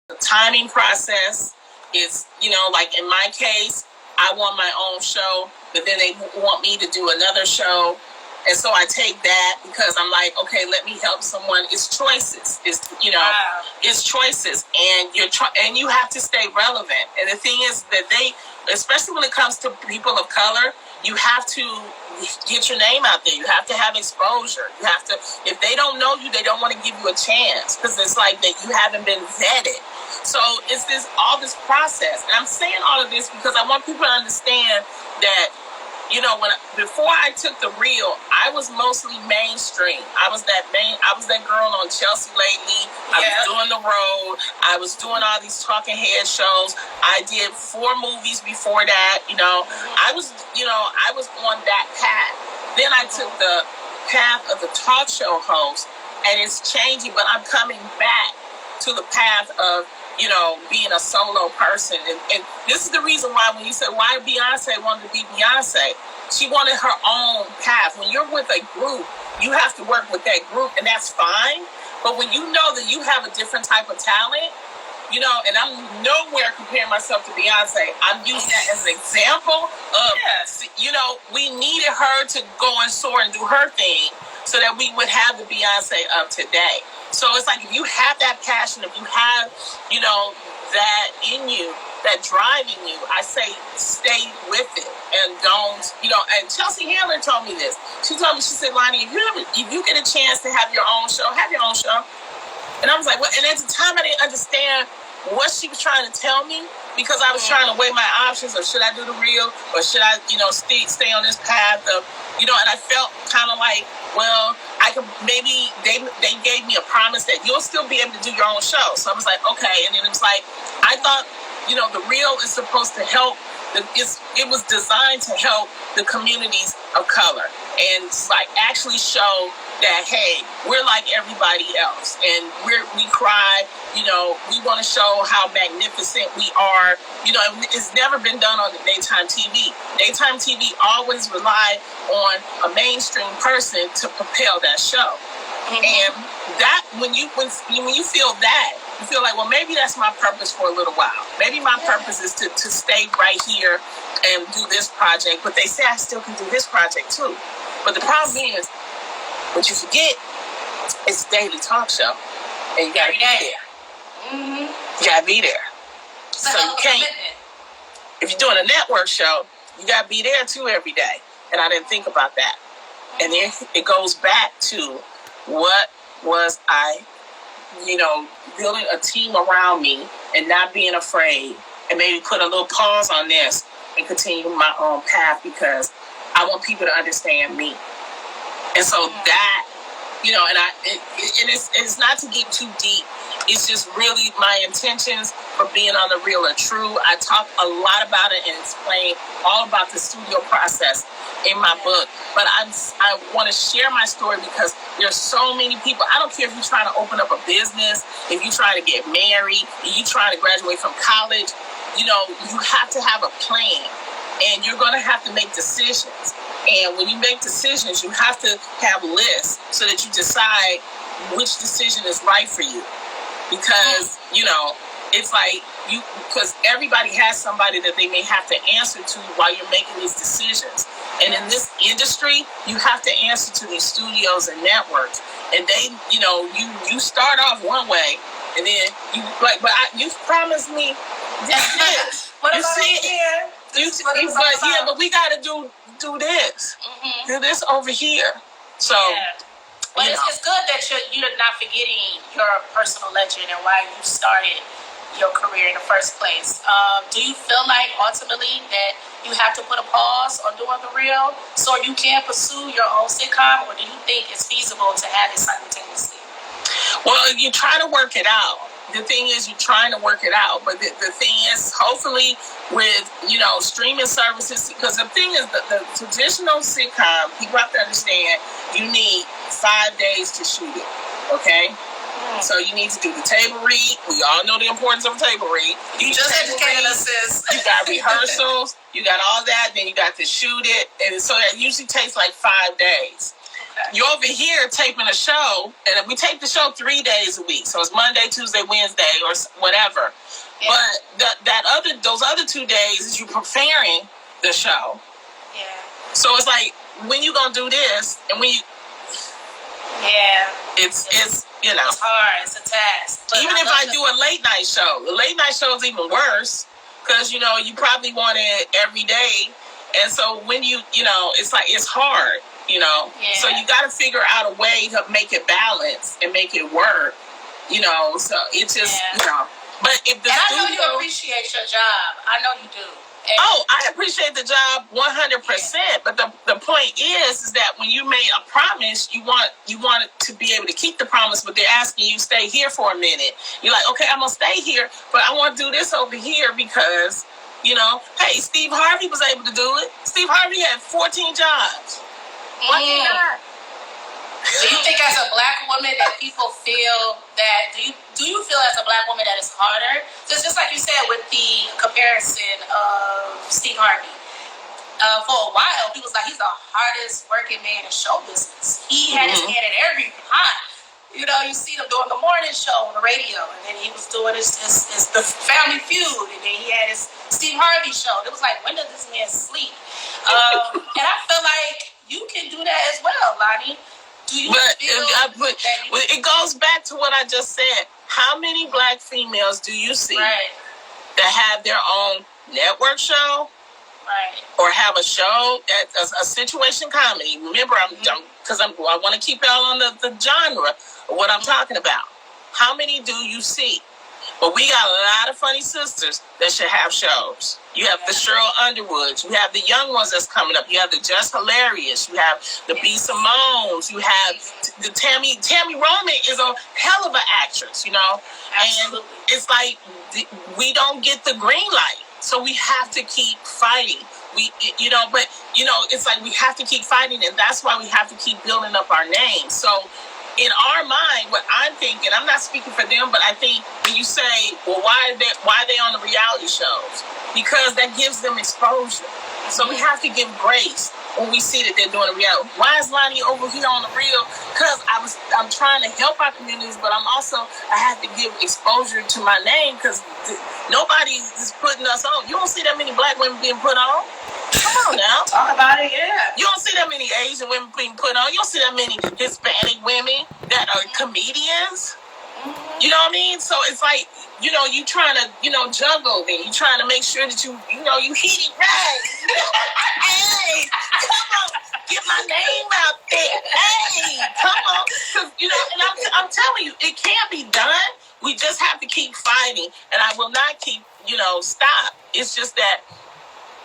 the timing process. It's, like in my case, I want my own show, but then they want me to do another show. And so I take that because I'm like, okay, let me help someone. It's choices. Wow. It's choices, and and you have to stay relevant. And the thing is that especially when it comes to people of color, you have to get your name out there. You have to have exposure. You have to. If they don't know you, they don't want to give you a chance because it's like that you haven't been vetted. So it's all this process, and I'm saying all of this because I want people to understand that. Before I took the reel, I was mostly mainstream. I was that girl on Chelsea lately. I was doing the road. I was doing all these talking head shows. I did 4 movies before that. I was on that path. Then I took the path of the talk show host, and it's changing, but I'm coming back to the path of being a solo person. And this is the reason why when you said why Beyonce wanted to be Beyonce, she wanted her own path. When you're with a group, you have to work with that group, and that's fine. But when you know that you have a different type of talent, and I'm nowhere comparing myself to Beyonce, I'm using that as an example of, we needed her to go and soar and do her thing so that we would have the Beyonce of today. So it's like if you have that passion, if you have, that in you, that drive in you, I say stay with it and don't, and Chelsea Handler told me this. She told me, she said, Lonnie, if you get a chance to have your own show, have your own show. And I was like, well, and at the time I didn't understand what she was trying to tell me because I was trying to weigh my options of should I do the reel or should I, stay on this path of, and I felt kind of like, well, I could maybe they gave me a promise that you'll still be able to do your own show. So I was like, okay. And then it was like, I thought, the reel is supposed to help. It was designed to help the communities of color and like actually show that, hey, we're like everybody else and we cry, we want to show how magnificent we are. It's never been done on the daytime TV. Daytime TV always relied on a mainstream person to propel that show. Mm-hmm. And that when you feel that, you feel like, well, maybe that's my purpose for a little while. Maybe my purpose is to stay right here and do this project. But they say I still can do this project too. But the problem is, what you forget, it's a daily talk show. And you got to be there. Mm-hmm. You got to be there. So you can't, if you're doing a network show, you got to be there too every day. And I didn't think about that. And then it goes back to what was I, building a team around me and not being afraid and maybe put a little pause on this and continue my own path because I want people to understand me. And so that, and it's not to get too deep. It's just really my intentions for being on the reel are true. I talk a lot about it and explain all about the studio process in my book. But I want to share my story because there's so many people. I don't care if you're trying to open up a business, if you're trying to get married, if you're trying to graduate from college, you have to have a plan and you're going to have to make decisions. And when you make decisions, you have to have lists so that you decide which decision is right for you. Because, it's like because everybody has somebody that they may have to answer to while you're making these decisions. And in this industry, you have to answer to these studios and networks. And they, you start off one way and then you promised me this. What about here? But we got to do this. Mm-hmm. Do this over here. So. Yeah. But it's good that you're not forgetting your personal legend and why you started your career in the first place. Do you feel like ultimately that you have to put a pause on doing the reel so you can pursue your own sitcom, or do you think it's feasible to have it simultaneously? Well, you try to work it out. The thing is, you're trying to work it out. But the thing is, hopefully with, streaming services, because the thing is, the traditional sitcom, people have to understand, you need 5 days to shoot it, okay? So you need to do the table read. We all know the importance of a table read. You just educated us, sis. You got rehearsals. You got all that. Then you got to shoot it. And so that usually takes like 5 days. you're over here taping a show, and we tape the show 3 days a week. So it's Monday, Tuesday, Wednesday, or whatever. Yeah. But those other 2 days is you preparing the show. Yeah. So it's like, when you gonna do this, and when you... Yeah. It's you know. It's hard. It's a task. But even if I do a late night show, the late night show is even worse, because, you know, you probably want it every day. And so when you know, it's like, it's hard, you know. Yeah. So you got to figure out a way to make it balance and make it work, you know. So it's just, you know. But if the studio... I know you appreciate your job. I know you do. I appreciate the job 100%. Yeah. But the point is that when you made a promise, you want to be able to keep the promise, but they're asking you stay here for a minute. You're like, okay, I'm going to stay here, but I want to do this over here because, you know, hey, Steve Harvey was able to do it. Steve Harvey had 14 jobs. Why can't I? Do you think as a Black woman that people feel that, do you feel as a Black woman that it's harder? Just like you said with the comparison of Steve Harvey. For a while, he was like, he's the hardest working man in show business. He had his hand in every pot. You know, you see him doing the morning show on the radio, and then he was doing his the Family Feud, and then he had his Steve Harvey show. It was like, when does this man sleep? And I feel like you can do that as well, Lonnie. It goes back to what I just said. How many Black females do you see that have their own network show, or have a show that's a situation comedy? Remember, I want to keep y'all on the genre of what I'm talking about. How many do you see? But we got a lot of funny sisters that should have shows. You have the Cheryl Underwoods. You have the young ones that's coming up. You have the Just Hilarious. You have the B. Simones. You have the Tammy. Tammy Roman is a hell of an actress, you know. Absolutely. And it's like, we don't get the green light. So we have to keep fighting. It's like we have to keep fighting, and that's why we have to keep building up our name. So in our mind, what I'm thinking, I'm not speaking for them, but I think when you say, well, why are they on the reality shows? Because that gives them exposure. So we have to give grace when we see that they're doing a reality. Why is Lonnie over here on the real? Because I'm trying to help our communities, but I have to give exposure to my name, because nobody is putting us on. You don't see that many Black women being put on. Come on now. Talk about it, yeah. You don't see that many Asian women being put on. You don't see that many Hispanic women that are comedians. You know what I mean? So it's like, you know, you trying to, juggle, and you trying to make sure that you hit it right. Hey, come on, get my name out there. Hey, come on. Cause, and I'm telling you, it can be done. We just have to keep fighting, and I will not keep, stop. It's just that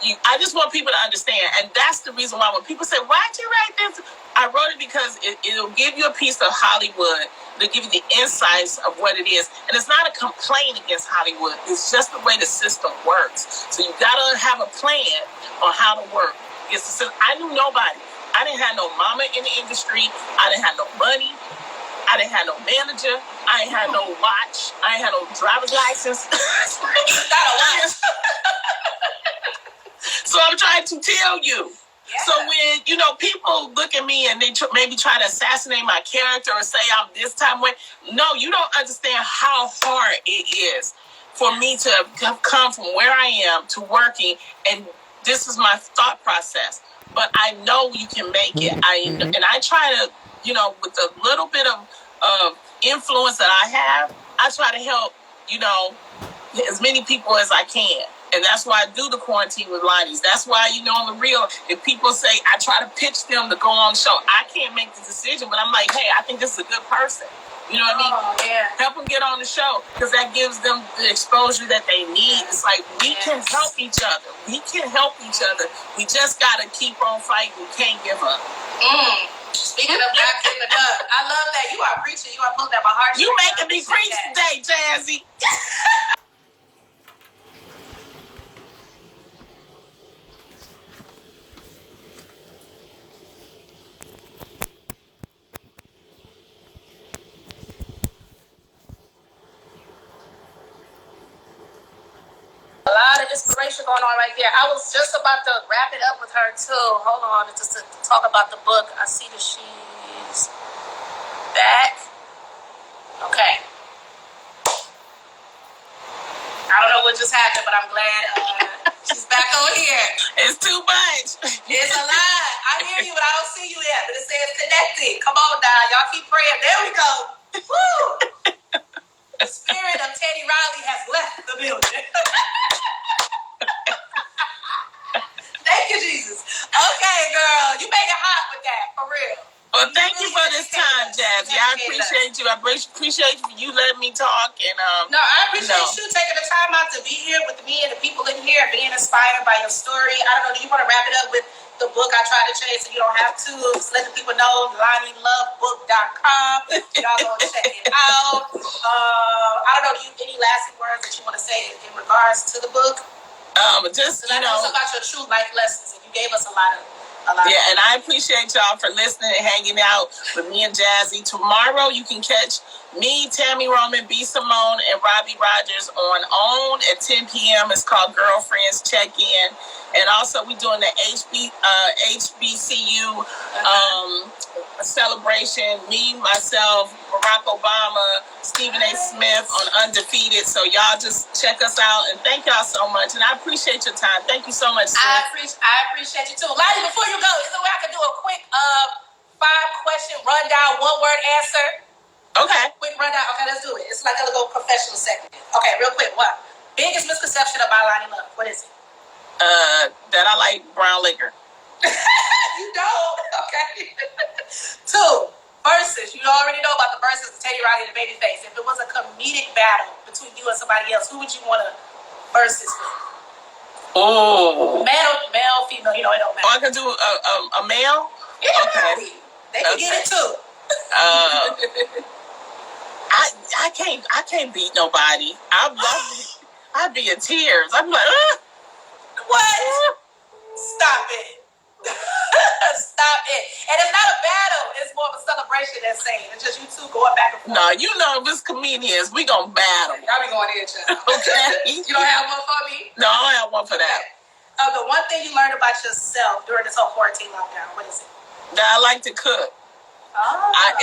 I just want people to understand, and that's the reason why when people say, why'd you write this? I wrote it because it'll give you a piece of Hollywood. It'll give you the insights of what it is. And it's not a complaint against Hollywood. It's just the way the system works. So you got to have a plan on how to work against the system. I knew nobody. I didn't have no mama in the industry. I didn't have no money. I didn't have no manager. I ain't had no watch. I ain't had no driver's license. Not a watch. So I'm trying to tell you. Yeah. So when, people look at me and they maybe try to assassinate my character or say I'm this time way, no, you don't understand how hard it is for me to come from where I am to working, and this is my thought process. But I know you can make it. And I try to, with a little bit of influence that I have, I try to help, as many people as I can. And that's why I do the Quarantine with Lonnie's. That's why, on the real, if people say, I try to pitch them to go on the show, I can't make the decision, but I'm like, hey, I think this is a good person. You know what I mean? Oh, yeah. Help them get on the show, because that gives them the exposure that they need. It's like, we can help each other. We can help each other. We just got to keep on fighting. We can't give up. Speaking of not giving up, I love that. You are preaching. You are pulling at my heart. You making me preach today, Jazzie. A lot of inspiration going on right there. I was just about to wrap it up with her too. Hold on, just to talk about the book. I see that she's back. Okay. I don't know what just happened, but I'm glad she's back on here. It's too much. It's a lot. I hear you, but I don't see you yet. But it says connected. Come on now. Y'all keep praying. There we go. Woo! The spirit of Teddy Riley has left the building. Thank you, Jesus. Okay, girl. You made it hot with that, for real. Well, thank you for this time, Jazzie. I appreciate you. I appreciate you letting me talk. And no, I appreciate you taking the time out to be here with me and the people in here, being inspired by your story. I don't know, do you want to wrap it up with the book I Try to Chase so you don't have to? Just let the people know, LoniLoveBook.com. Y'all go check it out. I don't know, do you any lasting words that you want to say in regards to the book? Just, you know, it's about your true life lessons, and you gave us a lot. Yeah, and I appreciate y'all for listening and hanging out with me and Jazzie. Tomorrow you can catch me, Tammy Roman, B. Simone, and Robbie Rogers on OWN at 10 p.m. It's called Girlfriends Check-In. And also we're doing the HBCU celebration. Me, myself, Barack Obama, Stephen A. Smith on Undefeated. So y'all just check us out. And thank y'all so much. And I appreciate your time. Thank you so much, sis. I appreciate you too. Lottie, before you go, is there a way I can do a quick 5-question rundown, 1-word answer? Okay. Quick rundown. Okay, let's do it. It's like a little professional segment. Okay, real quick. What? Biggest misconception about Lonnie Love. What is it? That I like brown liquor. You don't? Okay. 2, verses. You already know about the verses of Teddy Riley and the Babyface. If it was a comedic battle between you and somebody else, who would you want to versus with? Oh. Male, female, you know, it don't matter. Oh, I can do a male? Yeah, okay. They can get it too. I can't beat nobody. I'd be in tears. I'm like, what? Stop it. Stop it. And it's not a battle. It's more of a celebration than saying. It's just you two going back and forth. No, you know, if it's comedians, we gonna battle. Y'all be going in, child. Okay. You don't have one for me? No, I don't have one for that. The one thing you learned about yourself during this whole quarantine lockdown, what is it? That I like to cook.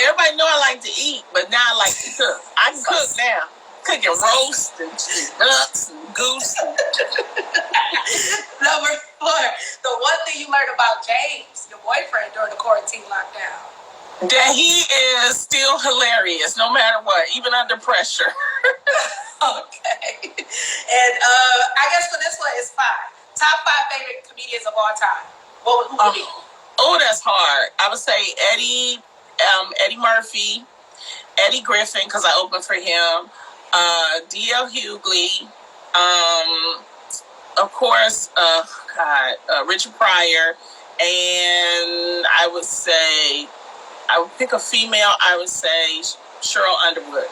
Everybody know I like to eat, but now I like to cook. I can cook now. Cooking roast and ducks and goose. Number 4, the one thing you learned about James, your boyfriend, during the quarantine lockdown. That he is still hilarious, no matter what, even under pressure. Okay. And I guess for this one, it's 5. Top 5 favorite comedians of all time. Who would be? Oh, that's hard. I would say Eddie Murphy, Eddie Griffin, because I opened for him. D.L. Hughley, of course, Richard Pryor, and I would pick a female. I would say Cheryl Underwood.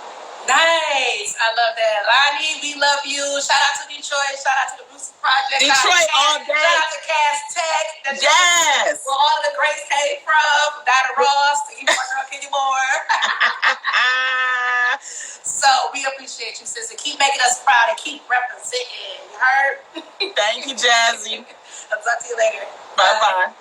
Nice. I love that. Lonnie, we love you. Shout out to Detroit. Shout out to the Bruce Project. Detroit all day. Shout out to Cass Tech. Yes. Where all of the greats came from. Donna Ross. Even my girl Kenny Moore. So we appreciate you, sister. Keep making us proud and keep representing. You heard? Thank you, Jazzie. I'll talk to you later. Bye-bye.